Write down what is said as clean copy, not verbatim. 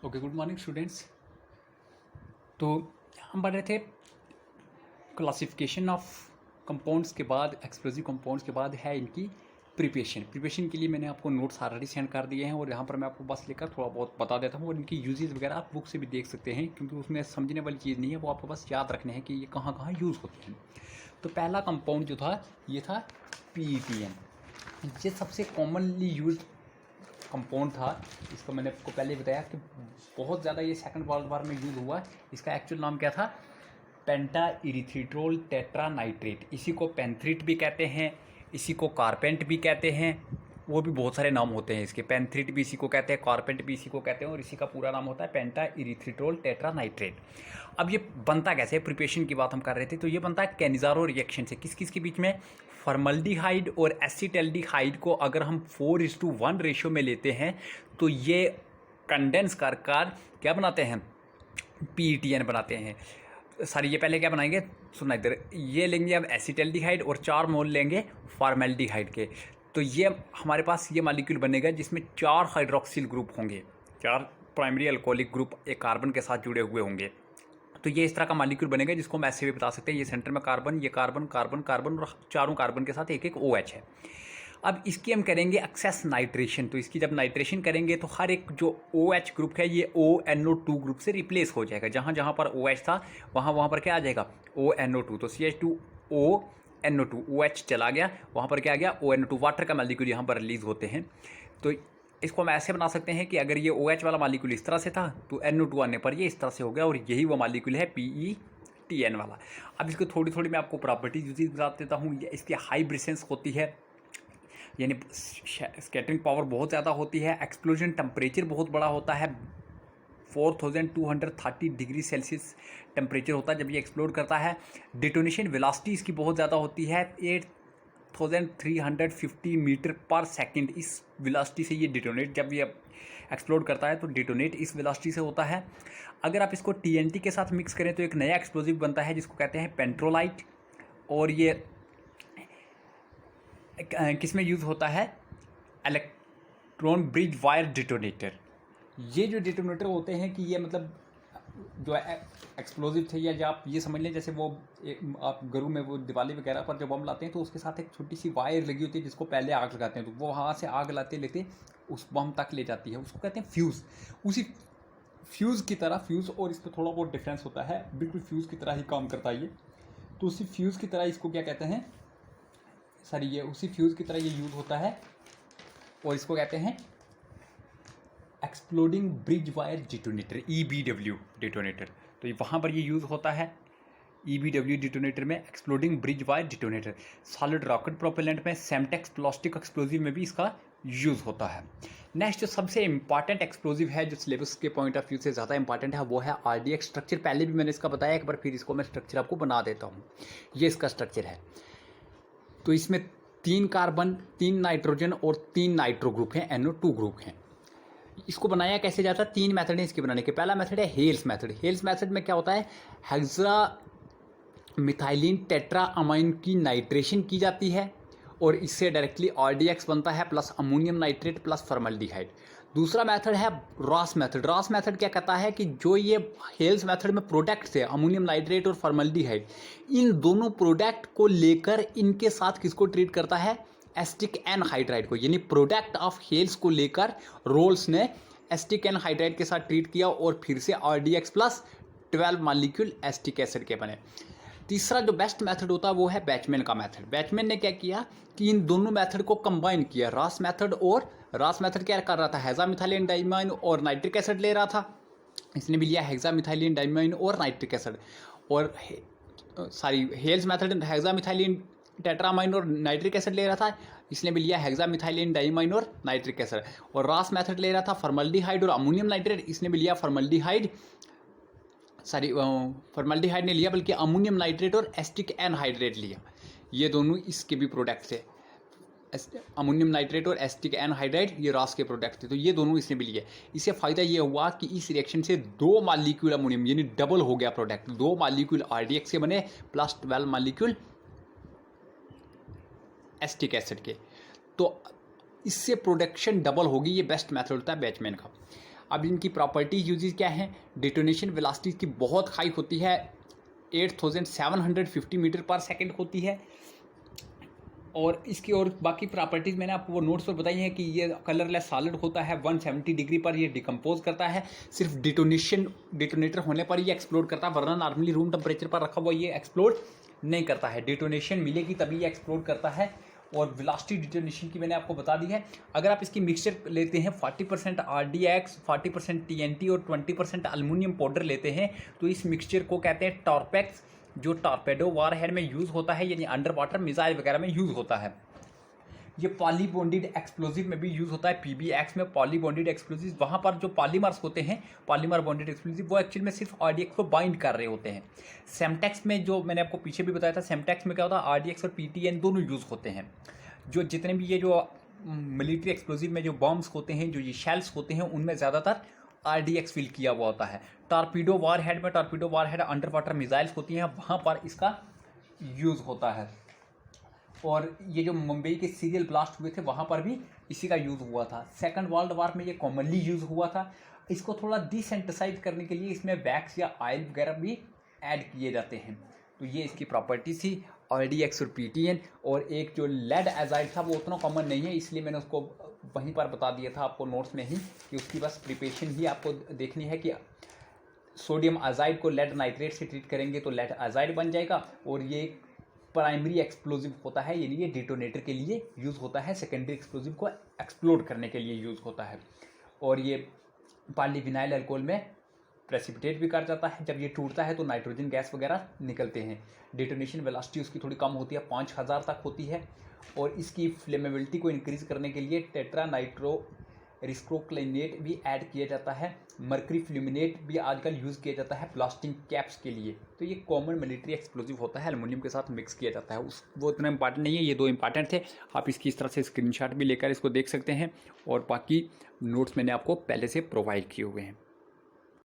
Okay, good morning students. तो हम पढ़ रहे थे क्लासिफिकेशन ऑफ कंपाउंड्स के बाद, एक्सप्लोसिव कंपाउंड्स के बाद है इनकी प्रिपरेशन के लिए मैंने आपको नोट्स ऑलरेडी सेंड कर दिए हैं और यहाँ पर मैं आपको बस लेकर थोड़ा बहुत बता देता हूँ और इनकी यूजेस वगैरह आप बुक से भी देख सकते हैं, क्योंकि उसमें समझने वाली चीज़ नहीं है, वो आपको बस याद रखने हैं कि ये कहाँ कहाँ यूज़ होते हैं। तो पहला कंपाउंड जो था ये था PETN। ये सबसे कॉमनली यूज कंपाउंड था। इसको मैंने आपको पहले ही बताया कि बहुत ज़्यादा ये सेकंड वर्ल्ड वॉर में यूज़ हुआ। इसका एक्चुअल नाम क्या था? पेंटा इरिथ्रिट्रोल टेट्रानाइट्रेट। इसी को पेंथ्रिट भी कहते हैं, इसी को कारपेंट भी कहते हैं, वो भी बहुत सारे नाम होते हैं इसके। पेंथ्रिट भी इसी को कहते हैं, कारपेंट भी इसी को कहते हैं और इसी का पूरा नाम होता है पेंटा इरिथ्रिट्रोल टेट्रानाइट्रेट। अब ये बनता कैसे? प्रिपरेशन की बात हम कर रहे थे, तो ये बनता है कैनिज़ारो रिएक्शन से। किस किस के बीच में? फॉर्मल्डिहाइड और एसिटाल्डिहाइड को अगर हम 4:1 रेशियो में लेते हैं तो ये कंडेंस कर क्या बनाते हैं? PETN बनाते हैं। सॉरी, ये पहले क्या बनाएंगे, सुनना इधर। ये लेंगे अब एसिटाल्डिहाइड और 4 मोल लेंगे फॉर्मल्डिहाइड के। तो ये हमारे पास ये मॉलिक्यूल बनेगा जिसमें 4 हाइड्रोक्सिल ग्रुप होंगे, 4 प्राइमरी अल्कोहलिक ग्रुप एक कार्बन के साथ जुड़े हुए होंगे। तो ये इस तरह का मॉलिक्यूल बनेगा जिसको हम ऐसे भी बता सकते हैं, ये सेंटर में कार्बन, ये कार्बन कार्बन कार्बन और चारों कार्बन के साथ एक एक OH है। अब इसकी हम करेंगे एक्सेस नाइट्रेशन। तो इसकी जब नाइट्रेशन करेंगे तो हर एक जो OH ग्रुप है ये ONO2 ग्रुप से रिप्लेस हो जाएगा। जहाँ जहाँ पर OH था वहाँ पर क्या आ जाएगा? ONO2। तो CH2ONO2, OH चला गया, वहाँ पर क्या आ गया? ONO2। वाटर का मॉलिक्यूल यहाँ पर रिलीज होते हैं। तो इसको हम ऐसे बना सकते हैं कि अगर ये OH वाला मॉलिक्यूल इस तरह से था तो NO2 आने पर ये इस तरह से हो गया और यही वो मॉलिक्यूल है PETN वाला। अब इसको थोड़ी थोड़ी मैं आपको प्रॉपर्टीज बता देता हूँ। इसकी हाई ब्रिसेंस होती है, यानी स्कैटरिंग पावर बहुत ज़्यादा होती है। एक्सप्लोजन टेम्परेचर बहुत बड़ा होता है, 4230 डिग्री सेल्सियस टेम्परेचर होता है जब ये एक्सप्लोड करता है। डिटोनेशन वेलोसिटी इसकी बहुत ज़्यादा होती है, 8350 मीटर पर सेकंड। इस वेलोसिटी से ये डिटोनेट, जब ये एक्सप्लोड करता है तो डिटोनेट इस वेलोसिटी से होता है। अगर आप इसको TNT के साथ मिक्स करें तो एक नया एक्सप्लोजिव बनता है जिसको कहते हैं पेंट्रोलाइट। और ये किस में यूज़ होता है? Electron bridge wire detonator. ये जो डिटोनेटर होते हैं कि ये मतलब जो एक्सप्लोजिव थे, या जो आप ये समझ लें जैसे वो आप घरों में वो दिवाली वगैरह पर जब बम लाते हैं तो उसके साथ एक छोटी सी वायर लगी होती है जिसको पहले आग लगाते हैं, तो वो वहाँ से आग लाते लेते उस बम तक ले जाती है, उसको कहते हैं फ्यूज़। उसी फ्यूज़ की तरह, फ्यूज़ और इस पर थोड़ा बहुत डिफरेंस होता है, बिल्कुल फ्यूज़ की तरह ही काम करता है ये। तो उसी फ्यूज़ की तरह इसको क्या कहते हैं? सॉरी, ये उसी फ्यूज़ की तरह ये यूज़ होता है और इसको कहते हैं exploding bridge wire detonator, EBW detonator. तो वहाँ पर ये यूज़ होता है EBW डिटोनेटर में, exploding bridge wire detonator. Solid rocket propellant में, सेमटेक्स प्लास्टिक एक्सप्लोजिव में भी इसका यूज़ होता है। नेक्स्ट जो सबसे इंपॉर्टेंट एक्सप्लोजिव है, जो सिलेबस के पॉइंट ऑफ व्यू से ज़्यादा इंपॉर्टेंट है, वो है RDX स्ट्रक्चर। पहले भी मैंने इसका बताया एक बार, फिर इसको मैं स्ट्रक्चर आपको बना देता हूँ। ये इसका स्ट्रक्चर है। तो इसमें 3 कार्बन, 3 नाइट्रोजन और 3 नाइट्रो ग्रुप हैं, NO2 ग्रुप हैं। इसको बनाया कैसे जाता है? 3 मेथड है इसके बनाने के। पहला मेथड है हेल्स मेथड। हेल्स मेथड में क्या होता है? हेक्सा मिथाइलिन टेट्रा अमाइन की नाइट्रेशन की जाती है और इससे डायरेक्टली RDX बनता है plus ammonium nitrate plus formaldehyde. दूसरा मेथड है रॉस मेथड। रॉस मेथड क्या कहता है कि जो ये हेल्स मेथड में प्रोडक्ट थे अमोनियम नाइट्रेट और फॉर्मल्डिहाइड, इन दोनों प्रोडक्ट को लेकर इनके साथ किसको ट्रीट करता है? एसिटिक एनहाइड्राइड को। यानी प्रोडक्ट ऑफ हेल्स को लेकर रोल्स ने एसिटिक एनहाइड्राइड के साथ ट्रीट किया और फिर से RDX plus 12 molecule acetic acid के बने। तीसरा जो बेस्ट मेथड होता है वो है बैचमैन का मेथड। बैचमैन ने क्या किया कि इन दोनों मेथड को कंबाइन किया, रॉस मेथड और रॉस मेथड क्या कर रहा था? हेक्सामिथाइलिन डाइमाइन और नाइट्रिक एसिड ले रहा था, इसने भी लिया हेक्सामिथाइलिन डाइमाइन और नाइट्रिक एसिड। और सॉरी, हेल्स मेथड हेक्सामिथाइलिन टेट्रामाइन और नाइट्रिक एसिड ले रहा था, इसने भी लिया हेक्सामिथाइलिन डाइमाइन और नाइट्रिक एसिड। और रॉस मेथड ले रहा था फॉर्मल्डिहाइड और अमोनियम नाइट्रेट, इसने भी लिया फॉर्मल्डिहाइड, सॉरी फॉर्मल्डिहाइड ने लिया बल्कि अमोनियम नाइट्रेट और एसिटिक एनहाइड्रेट लिया। ये दोनों इसके भी प्रोडक्ट थे, अमोनियम नाइट्रेट और एसिटिक एनहाइड्राइड, ये रॉस के प्रोडक्ट थे। तो ये दोनों इसने भी लिए। इससे फ़ायदा ये हुआ कि इस रिएक्शन से 2 मॉलिक्यूल अमोनियम, यानी डबल हो गया प्रोडक्ट। 2 मॉलिक्यूल RDX के बने प्लस 12 मॉलिक्यूल एसिटिक एसिड के। तो इससे प्रोडक्शन डबल होगी। ये बेस्ट मेथड होता है बैचमैन का। अब इनकी प्रॉपर्टी यूजेस क्या हैं? डिटोनेशन वेलोसिटी की बहुत हाई होती है, 8750 मीटर पर सेकेंड होती है। और इसकी और बाकी प्रॉपर्टीज़ मैंने आपको वो नोट्स पर बताई हैं कि ये कलरलेस सॉलिड होता है, 170 डिग्री पर ये डिकम्पोज करता है, सिर्फ डिटोनेटर होने पर ये एक्सप्लोड करता है, वरना नॉर्मली रूम टेम्परेचर पर रखा हुआ ये एक्सप्लोड नहीं करता है। डिटोनेशन मिलेगी तभी ये एक्सप्लोड करता है। और वेलोसिटी डिटोनेशन की मैंने आपको बता दी है। अगर आप इसकी मिक्सचर लेते हैं 40% RDX, 40% TNT और 20% एल्युमिनियम पाउडर लेते हैं, तो इस मिक्सचर को कहते हैं टॉर्पेक्स, जो टॉर्पेडो वारहेड में यूज़ होता है, यानी अंडर वाटर मिसाइल वगैरह में यूज़ होता है। ये पॉली बॉन्डेड एक्सप्लोजिव में भी यूज़ होता है, PBX में पॉली बॉन्डेड एक्सप्लोजिव। वहाँ पर जो पॉलीमर्स होते हैं, पॉलीमर बॉन्डेड एक्सप्लोजिव, वो एक्चुअली में सिर्फ RDX को बाइंड कर रहे होते हैं। सेमटेक्स में जो मैंने आपको पीछे भी बताया था, सेमटेक्स में क्या होता है, RDX और PTN दोनों यूज़ होते हैं। जो जितने भी ये जो मिलिट्री एक्सप्लोजिव में जो बॉम्ब्स होते हैं, जो ये शेल्स होते हैं, उनमें ज़्यादातर RDX फिल किया हुआ होता है। टॉर्पीडो वारहेड में, torpedo warhead under water missiles होती हैं, वहाँ पर इसका यूज़ होता है। और ये जो मुंबई के सीरियल ब्लास्ट हुए थे, वहाँ पर भी इसी का यूज़ हुआ था। सेकंड वर्ल्ड वॉर में ये कॉमनली यूज़ हुआ था। इसको थोड़ा डिसेंटिसाइज करने के लिए इसमें वैक्स या ऑयल वगैरह भी ऐड किए जाते हैं। तो ये इसकी प्रॉपर्टी थी, RDX और PTN। और एक जो लेड एजाइड था वो उतना कॉमन नहीं है, इसलिए मैंने उसको वहीं पर बता दिया था आपको नोट्स में ही, कि उसकी बस प्रिपरेशन ही आपको देखनी है कि सोडियम आजाइड को लेड नाइट्रेट से ट्रीट करेंगे तो लेड आजाइड बन जाएगा। और ये प्राइमरी एक्सप्लोजिव होता है, यानी ये डिटोनेटर के लिए यूज़ होता है, सेकेंडरी एक्सप्लोजिव को एक्सप्लोड करने के लिए यूज़ होता है। और ये पॉलीविनाइल अल्कोहल में प्रेसिपिटेट भी कर जाता है। जब ये टूटता है तो नाइट्रोजन गैस वगैरह निकलते हैं। डिटोनेशन वेलोसिटी उसकी थोड़ी कम होती है, 5000 तक होती है। और इसकी फ्लेमेबिलिटी को इंक्रीज करने के लिए टेट्रा नाइट्रो रिस्क्रोक्लाइनेट भी ऐड किया जाता है। मर्करी फ्ल्यूमिनेट भी आजकल यूज़ किया जाता है ब्लास्टिंग कैप्स के लिए। तो ये कॉमन मिलिट्री एक्सप्लोजिव होता है, एल्युमिनियम के साथ मिक्स किया जाता है। वो इतना इंपॉर्टेंट नहीं है, ये दो इंपॉर्टेंट थे। आप इसकी इस तरह से स्क्रीनशॉट भी लेकर इसको देख सकते हैं, और बाकी नोट्स मैंने आपको पहले से प्रोवाइड किए हुए हैं।